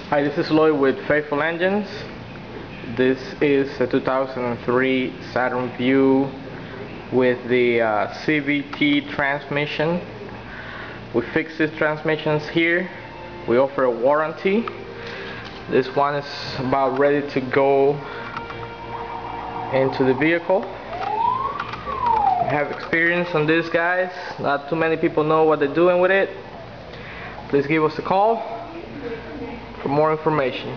Hi, this is Lloyd with Faithful Engines. This is a 2003 Saturn Vue with the CVT transmission. We fix these transmissions here. We offer a warranty. This one is about ready to go into the vehicle. We have experience on this, guys. Not too many people know what they're doing with it. Please give us a call for more information.